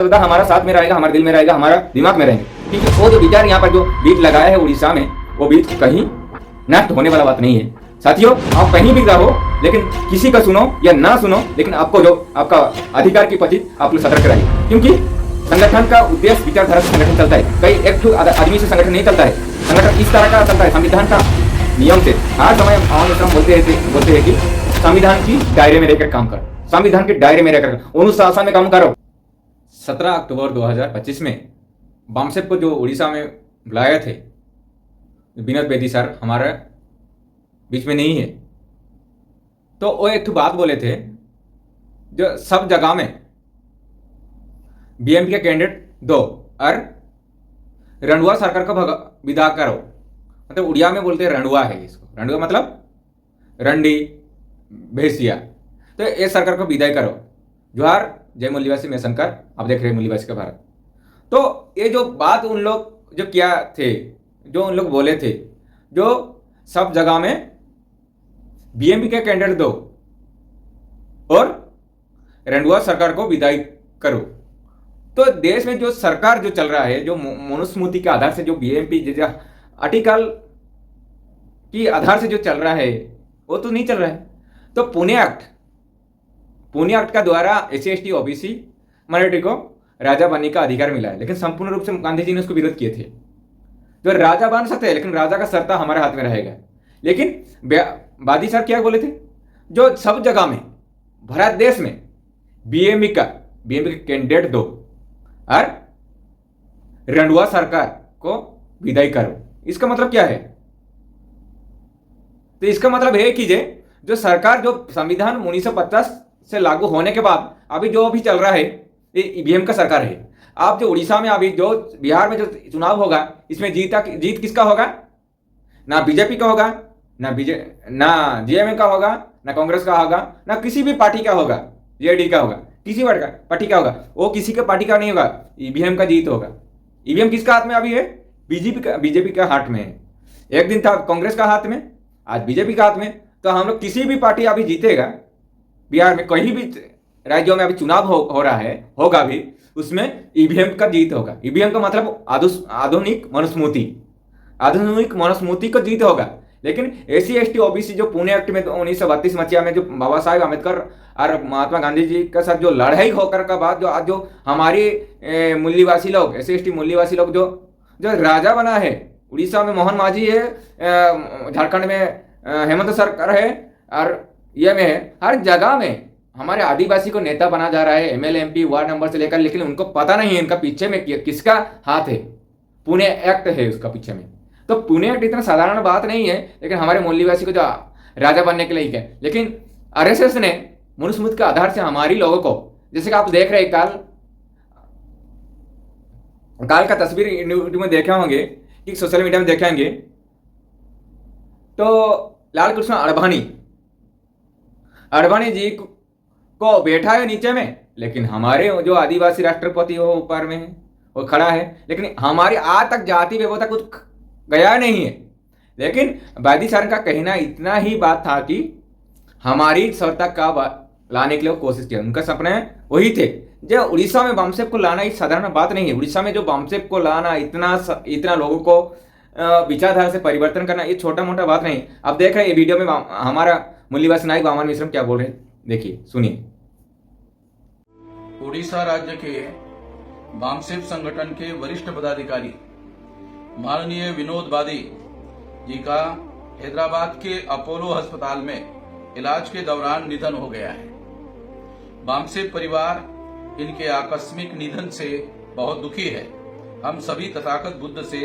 सदा हमारा साथ में रहेगा, हमारे दिल में रहेगा, हमारा दिमाग में रहेंगे। ठीक है, वो जो विचार यहाँ पर जो बीज लगाया है उड़ीसा में, वो बीज कहीं नष्ट होने वाला बात नहीं है। साथियों, आप कहीं भी रहो, लेकिन किसी का सुनो या ना सुनो, लेकिन आपको जो आपका अधिकार की प्रति आप लोग सतर्क रहिए, क्योंकि संगठन का उद्देश्य विचारधारा से संगठन चलता है। कई एक आदमी से संगठन नहीं चलता है। संगठन इस तरह का चलता है, संविधान का नियम से। हर समय हम बोलते हैं कि संविधान की दायरे में रहकर काम करो, संविधान के दायरे में रहकर अनुशासन में काम करो। 17 अक्टूबर 2025 में बामसेप को जो उड़ीसा में बुलाया थे, विनोद बेदी सर हमारे बीच में नहीं है, तो वो एक बात बोले थे, जो सब जगह में बीएमपी के कैंडिडेट दो और रंडुआ सरकार को विदा करो। मतलब उड़िया में बोलते हैं रंडुआ है इसको, रंडुआ मतलब रंडी भैंसिया। तो ये सरकार को विदाई करो। जोहार, जय मूल्यवासी, मैं शंकर, आप देख रहे हैं मूल्यवासी का भारत। तो ये जो बात उन लोग जो किया थे, जो उन लोग बोले थे, जो सब जगह में बीएमपी के कैंडिडेट दो और रंडुआ सरकार को विदाई करो। तो देश में जो सरकार जो चल रहा है, जो मनुस्मृति के आधार से जो बीएमपी आर्टिकल की आधार से जो चल रहा है, वो तो नहीं चल रहा है। तो पुणे एक्ट का द्वारा SC/ST OBC माइनॉरिटी को राजा बनने का अधिकार मिला है, लेकिन संपूर्ण रूप से गांधी जी ने उसको विरोध किए थे। जो राजा बन सकते हैं, लेकिन राजा का सत्ता हमारे हाथ में रहेगा। लेकिन वादी सर क्या बोले थे, जो सब जगह में भारत देश में बीएमपी का कैंडिडेट दो और रंडुआ सरकार को विदाई करो। इसका मतलब क्या है? तो इसका मतलब है कि जो सरकार, जो संविधान 1950 से लागू होने के बाद अभी जो भी चल रहा है, ये ईवीएम का सरकार है। आप जो उड़ीसा में अभी जो बिहार में जो चुनाव होगा, इसमें जीत किसका होगा? ना बीजेपी का होगा, ना जीएमएम का होगा, ना कांग्रेस का होगा, ना किसी भी पार्टी का होगा, जेडी का होगा, किसी पार्टी का होगा। वो किसी के पार्टी का नहीं होगा, ईवीएम का जीत होगा। ईवीएम किसका हाथ में अभी है? बीजेपी का हाथ में है। एक दिन था कांग्रेस का हाथ में, आज बीजेपी का हाथ में। तो हम लोग किसी भी पार्टी अभी जीतेगा बिहार में, कहीं भी राज्यों में अभी चुनाव हो रहा है, होगा भी, उसमें ईवीएम का जीत होगा। ईवीएम का मतलब आधुनिक मनुस्मृति का जीत होगा। लेकिन SC/ST OBC जो पुणे एक्ट में 1932 मसीहा में जो बाबा साहेब अम्बेडकर और महात्मा गांधी जी के साथ जो लड़ाई होकर का बाद जो आज जो हमारी मूल्यवासी लोग, SC/ST मूल्यवासी लोग जो राजा बना है, उड़ीसा में मोहन मांझी है, झारखंड में हेमंत सरकार है, और ये में है, हर जगह में हमारे आदिवासी को नेता बना जा रहा है, MLA MP वार्ड नंबर से लेकर। लेकिन उनको पता नहीं है इनका पीछे में किसका हाथ है। पुणे एक्ट है उसका पीछे में। तो पुणे एक्ट इतना साधारण बात नहीं है, लेकिन हमारे मूल्यवासी को जो राजा बनने के लिए ही है। लेकिन RSS ने मनुस्मृति के आधार से हमारी लोगों को, जैसे कि आप देख रहे हैं, काल का तस्वीर यूट्यूब में देखे होंगे, कि सोशल मीडिया में देखेंगे, तो लाल कृष्ण अडवाणी जी को बैठा है नीचे में, लेकिन हमारे जो आदिवासी राष्ट्रपति वो ऊपर में है, वो खड़ा है। लेकिन हमारी आज तक जाति व्यवस्था कुछ गया नहीं है। लेकिन वादी सर का कहना इतना ही बात था कि हमारी सत्ता का लाने के लिए कोशिश किया। उनका सपने वही थे। जो उड़ीसा में बामसेप को लाना एक साधारण बात नहीं है। उड़ीसा में जो बामसेप को लाना, इतना लोगों को विचारधारा से परिवर्तन करना, ये छोटा मोटा बात नहीं। अब देख रहे हैं वीडियो में हमारा मूल्यवासी नायक वामन मिश्रम क्या बोल रहे हैं, देखिए, सुनिए। उड़ीसा राज्य के बामसेप संगठन के वरिष्ठ पदाधिकारी माननीय विनोद बादी जी का हैदराबाद के अपोलो अस्पताल में इलाज के दौरान निधन हो गया है। बामसेप परिवार इनके आकस्मिक निधन से बहुत दुखी है। हम सभी तथागत बुद्ध से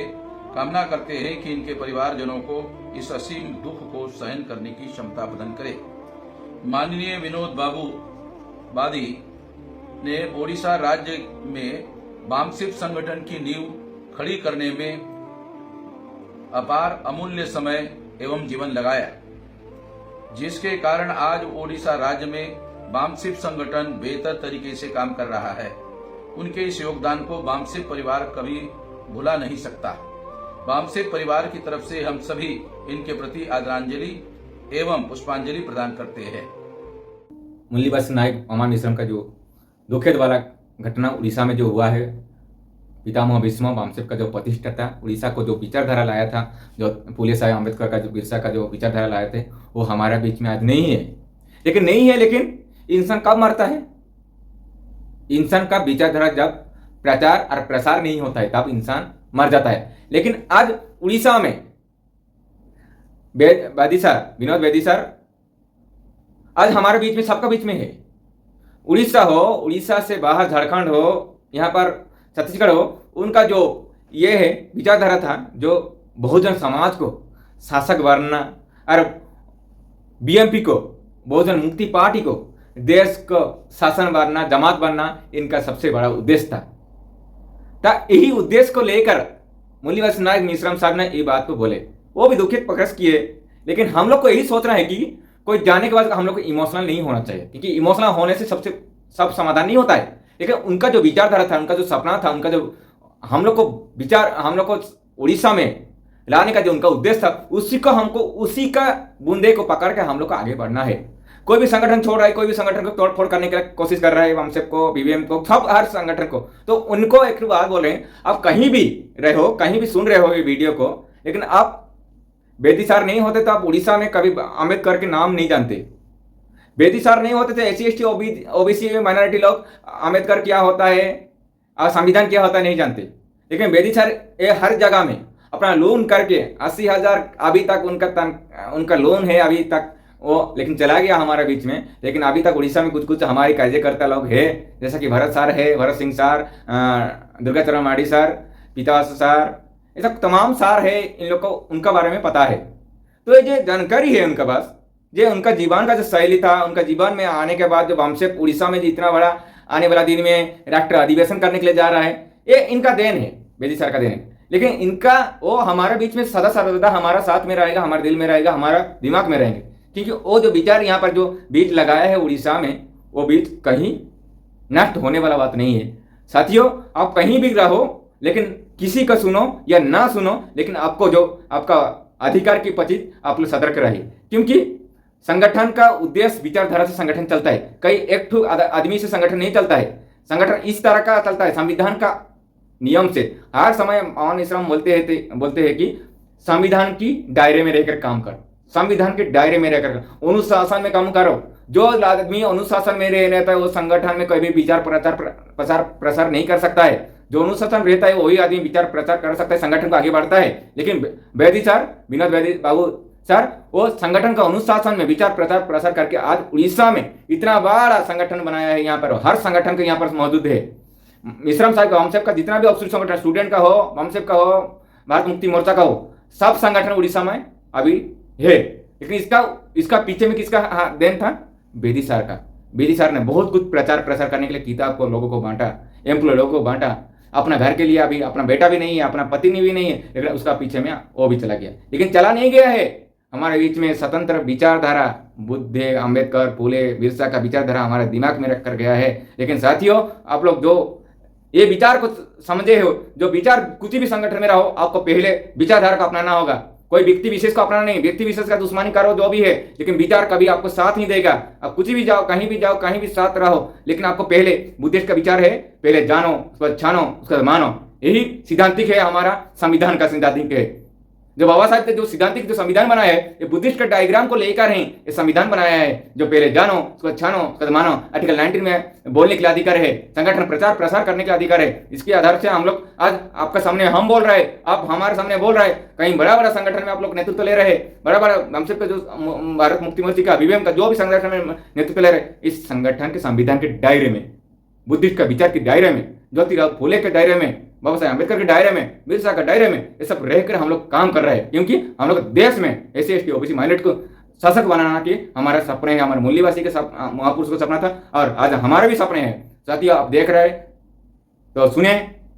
कामना करते हैं कि इनके परिवारजनों को इस असीम दुख को सहन करने की क्षमता प्रदान करे। माननीय विनोद बाबू बादी ने ओडिशा राज्य में बामसेप संगठन की नींव खड़ी करने में अपार अमूल्य समय एवं जीवन लगाया, जिसके कारण आज ओडिशा राज्य में बामसेप संगठन बेहतर तरीके से काम कर रहा है। उनके इस योगदान को बामसेप परिवार कभी भुला नहीं सकता। बामसेप परिवार की तरफ से हम सभी इनके प्रति आदरांजलि एवं पुष्पांजलि प्रदान करते हैं। मूल्यवासी नायक वामन मिश्रम का जो दुखद वाला घटना उड़ीसा में जो हुआ है, पितामह भीष्म बामसेफ का जो प्रतिष्ठा था, उड़ीसा को जो विचारधारा लाया था, जो फूले साहब अम्बेडकर का जो बिरसा का जो विचारधारा लाए थे, वो हमारे बीच में आज नहीं है। लेकिन इंसान कब मरता है? इंसान का विचारधारा जब प्रचार और प्रसार नहीं होता है तब इंसान मर जाता है। लेकिन आज उड़ीसा में बेदी सर, विनोद बेदी सर आज हमारे बीच में, सबका बीच में है। उड़ीसा हो, उड़ीसा से बाहर झारखंड हो, यहाँ पर छत्तीसगढ़ हो, उनका जो ये है विचारधारा था, जो बहुजन समाज को शासक बनना और बीएमपी को, बहुजन मुक्ति पार्टी को देश को शासन बनना, जमात बनना, इनका सबसे बड़ा उद्देश्य था। यही उद्देश्य को लेकर मूल्यवान नायक मिश्रम साहब ने ये बात को बोले, वो भी दुखित प्रकट किए। लेकिन हम लोग को यही सोचना है कि कोई जाने के बाद हम लोग को इमोशनल नहीं होना चाहिए, क्योंकि इमोशनल होने से सब समाधान नहीं होता है। लेकिन उनका जो विचारधारा था, उनका जो सपना था, उनका जो हम लोग को उड़ीसा में लाने का जो उनका उद्देश्य था, उसी का बूंदे को पकड़ के हम लोग को आगे बढ़ना है। कोई भी संगठन छोड़ रहा है, कोई भी संगठन को तोड़फोड़ करने की कोशिश कर रहा है, बामसेफ को, बीबीएम को, सब हर संगठन को, तो उनको एक बात बोल रहे हैं, आप कहीं भी रहे हो, कहीं भी सुन रहे हो ये वीडियो को, लेकिन आप बेदी सर नहीं होते तो आप उड़ीसा में कभी अम्बेडकर के नाम नहीं जानते। बेदी सर नहीं होते थे SC ST OBC माइनॉरिटी लोग अम्बेडकर क्या होता है और संविधान क्या होता है नहीं जानते। लेकिन बेदी सर ये हर जगह में अपना लोन करके 80,000 अभी तक उनका लोन है अभी तक वो, लेकिन चला गया हमारे बीच में। लेकिन अभी तक उड़ीसा में कुछ हमारे कार्यकर्ता लोग है, जैसा कि भरत सर है, भरत सिंह सर, दुर्गाचरण माडी सर, पितावासु सर, ऐसा तमाम सार है, इन लोग को उनका बारे में पता है। तो ये जो जानकारी है उनका पास, जो उनका जीवन का जो शैली था, उनका जीवन में आने के बाद जो बामसेफ उड़ीसा में जो इतना बड़ा आने वाला दिन में राष्ट्रीय अधिवेशन करने के लिए जा रहा है, ये इनका देन है, बेदी सर का देन है। लेकिन इनका वो हमारे बीच में सदा सर्वदा हमारा साथ में रहेगा, हमारे दिल में रहेगा, हमारा दिमाग में रहेंगे, क्योंकि वो जो विचार यहाँ पर जो बीज लगाया है उड़ीसा में, वो बीज कहीं नष्ट होने वाला बात नहीं है। साथियों, आप कहीं भी रहो, लेकिन किसी का सुनो या ना सुनो, लेकिन आपको जो आपका अधिकार की प्रति आप लोग सतर्क रहिए, क्योंकि संगठन का उद्देश्य विचारधारा से संगठन चलता है। कई एक आदमी से संगठन नहीं चलता है, संगठन इस तरह का चलता है, संविधान का नियम से। हर समय पवन मिश्रम बोलते हैं कि संविधान की दायरे में रहकर काम कर, संविधान के दायरे में रहकर अनुशासन में काम करो। जो आदमी अनुशासन में रहता है वो संगठन में कोई भी विचार प्रसार नहीं कर सकता है। जो अनुशासन रहता है वही आदमी विचार प्रचार कर सकता है, संगठन को आगे बढ़ता है। लेकिन बेदी सर, विनोद बेदी बाबू सर, वो संगठन का अनुशासन में विचार प्रसार करके आज उड़ीसा में इतना बड़ा संगठन बनाया है। यहाँ पर हर संगठन के यहाँ पर मौजूद है। मिश्रम साहब का, बामसेफ का, जितना भी ऑफिसर संगठन, स्टूडेंट का हो, बामसेफ का हो, भारत मुक्ति मोर्चा का हो, सब संगठन उड़ीसा में अभी है। लेकिन इसका पीछे में किसका देन था? बेदी सर का। बेदी सर ने बहुत कुछ प्रचार प्रसार करने के लिए किताब को लोगों को बांटा, एम्प्लॉय लोगों को बांटा। अपना घर के लिए अभी अपना बेटा भी नहीं है, अपना पति भी नहीं है, लेकिन उसका पीछे में वो भी चला गया। लेकिन चला नहीं गया है, हमारे बीच में स्वतंत्र विचारधारा, बुद्ध, अम्बेडकर, फूले, बिरसा का विचारधारा हमारे दिमाग में रख कर गया है। लेकिन साथियों, आप लोग जो ये विचार को समझे हो, जो विचार कुछ भी संगठन में रहो, आपको पहले विचारधारा को अपनाना होगा। कोई व्यक्ति विशेष को अपनाना नहीं, व्यक्ति विशेष का दुश्मनी करो जो भी है, लेकिन विचार कभी आपको साथ नहीं देगा। आप कुछ भी जाओ, कहीं भी साथ रहो, लेकिन आपको पहले बुद्धिस्ट का विचार है, पहले जानो, उसको छानो, उसको मानो। यही सिद्धांतिक है, हमारा संविधान का सिद्धांतिक है। जो बाबा साहब ने जो सिद्धांतिक जो संविधान बनाया है, ये बुद्धिस्ट का डायग्राम को लेकर ही ये संविधान बनाया है, जो पहले जानो, उसको छानो, उसको मानो। आर्टिकल 19 में बोलने के लिए अधिकार है, संगठन प्रचार प्रसार करने के अधिकार है। इसके आधार से हम लोग आज आपका सामने हम बोल रहे हैं, आप हमारे सामने बोल रहे हैं। कहीं बड़ा बड़ा संगठन में आप लोग नेतृत्व ले रहे हैं, बड़ा बड़ा बामसेफ का जो भारत मुक्ति मोर्चा का, बीबीएम का, जो भी संगठन में नेतृत्व ले रहे हैं, इस संगठन के संविधान के दायरे में, बुद्धिस्ट का विचार के दायरे में, ज्योतिराव फूले के दायरे में, बाबा साहेब अम्बेडकर के दायरे में, बिरसा का दायरे में, ये सब रहकर हम लोग काम कर रहे हैं। क्योंकि हम लोग देश में SC ST OBC माइनॉरिटी को शासक बनाना के हमारा सपने है, हमारे मूल्यवासी के महापुरुष का सपना था, और आज हमारे भी सपने हैं। साथियों, आप देख रहे हैं तो सुने,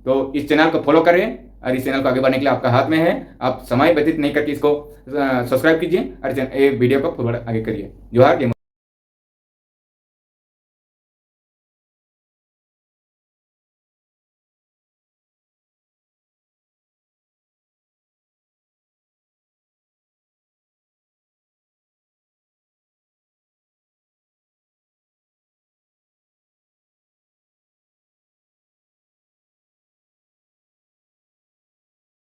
तो इस चैनल को फॉलो करें, और इस चैनल को आगे बढ़ने के लिए आपका हाथ में है। आप समय व्यतीत नहीं करके इसको सब्सक्राइब कीजिए और ये वीडियो को फॉरवर्ड आगे करिए। जोहार।